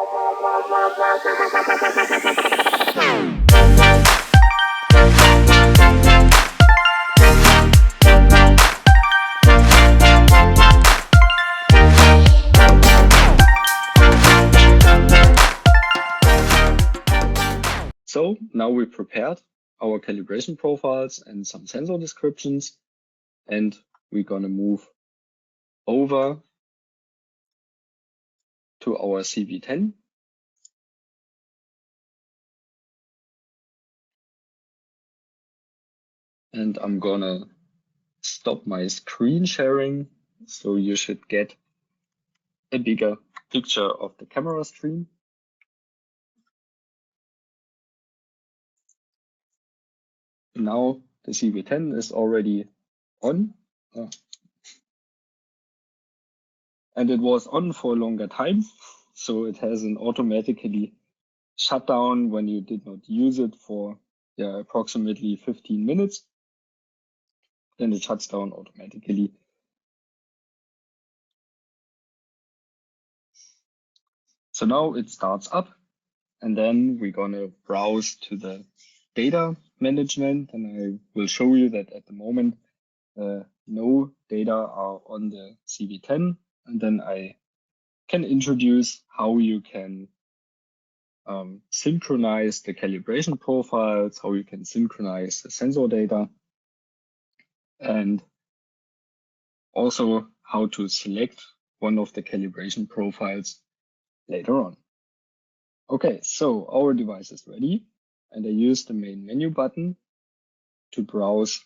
So now we prepared our calibration profiles and some sensor descriptions, and we're going to move over to our CV-10. And I'm going to stop my screen sharing, so you should get a bigger picture of the camera stream. Now the CV-10 is already on. And it was on for a longer time, so it has an automatically shut down when you did not use it for approximately 15 minutes. Then it shuts down automatically. So now it starts up, and then we're going to browse to the data management, and I will show you that at the moment no data are on the CV-10, and then I can introduce how you can synchronize the calibration profiles, how you can synchronize the sensor data, and also how to select one of the calibration profiles later on. Okay, so our device is ready, and I use the main menu button to browse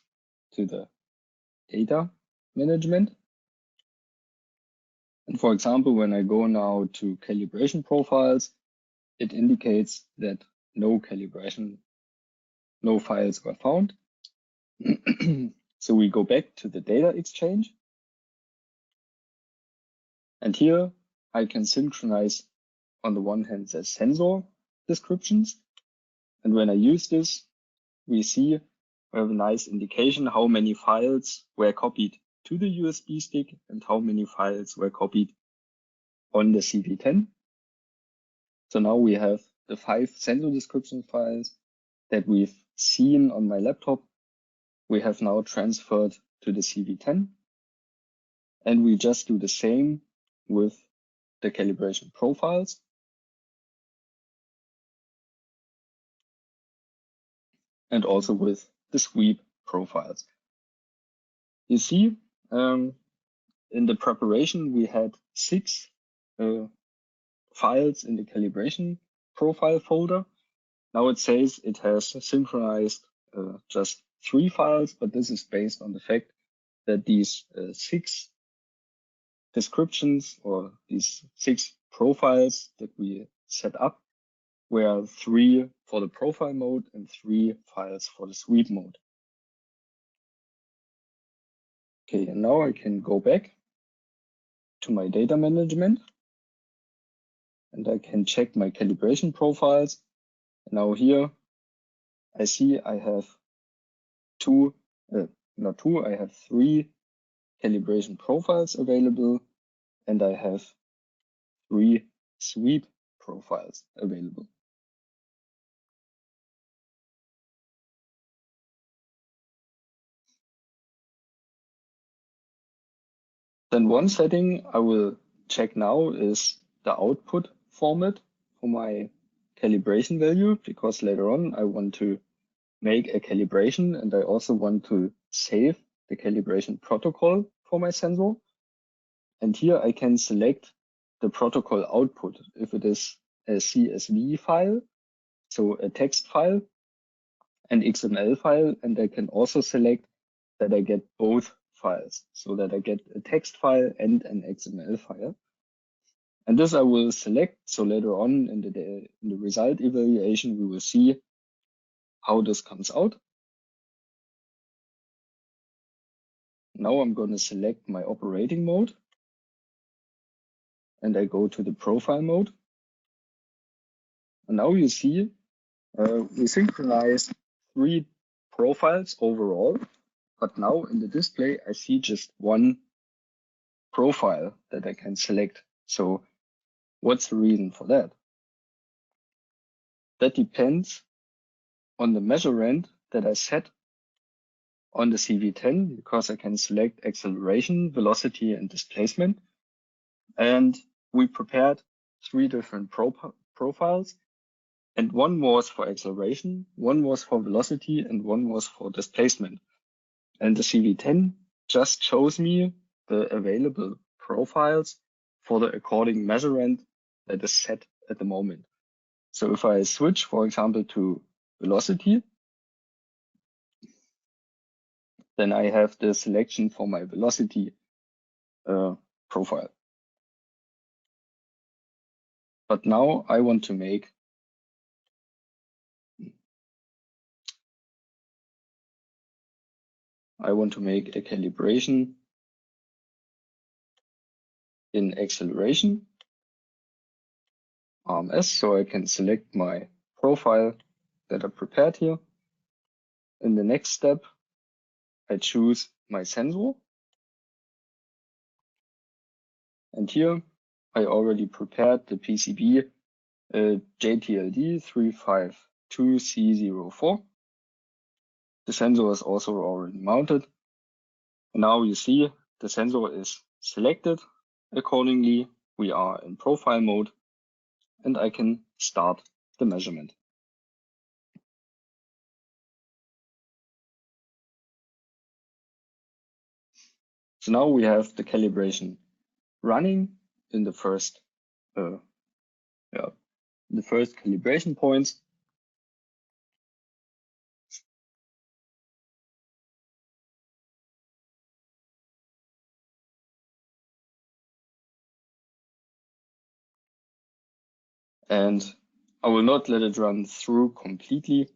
to the data management. And for example, when I go now to calibration profiles, it indicates that no files were found. So we go back to the data exchange. And here I can synchronize on the one hand the sensor descriptions. And when I use this, we see we have a nice indication how many files were copied to the USB stick and how many files were copied on the CV-10. So now we have the 5 sensor description files that we've seen on my laptop. We have now transferred to the CV-10, and we just do the same with the calibration profiles. And also with the sweep profiles. You see, in the preparation, we had 6 files in the calibration profile folder. Now it says it has synchronized just 3 files, but this is based on the fact that these 6 descriptions or these 6 profiles that we set up were 3 for the profile mode and 3 files for the sweep mode. Okay, and now I can go back to my data management, and I can check my calibration profiles. And now here I see I have 3 calibration profiles available, and I have 3 sweep profiles available. Then one setting I will check now is the output format for my calibration value, because later on I want to make a calibration and I also want to save the calibration protocol for my sensor. And here I can select the protocol output if it is a CSV file, so a text file, an XML file, and I can also select that I get both files, so that I get a text file and an XML file. And this I will select, so later on in the result evaluation, we will see how this comes out. Now I'm going to select my operating mode, and I go to the profile mode. And now you see we synchronize 3 profiles overall, but now in the display I see just 1 profile that I can select. So what's the reason for that? that depends on the measurand that I set on the CV-10, because I can select acceleration, velocity, and displacement. And we prepared 3 different profiles, and one was for acceleration, one was for velocity, and one was for displacement. And the CV-10 just shows me the available profiles for the according measurand that is set at the moment. So if I switch, for example, to velocity, then I have the selection for my velocity profile. But now I want to make a calibration in acceleration, RMS, so I can select my profile that I prepared here. In the next step, I choose my sensor. And here I already prepared the PCB JTLD 352C04. The sensor is also already mounted. And now you see the sensor is selected. Accordingly, we are in profile mode, and I can start the measurement. So now we have the calibration running in the first calibration points. And I will not let it run through completely,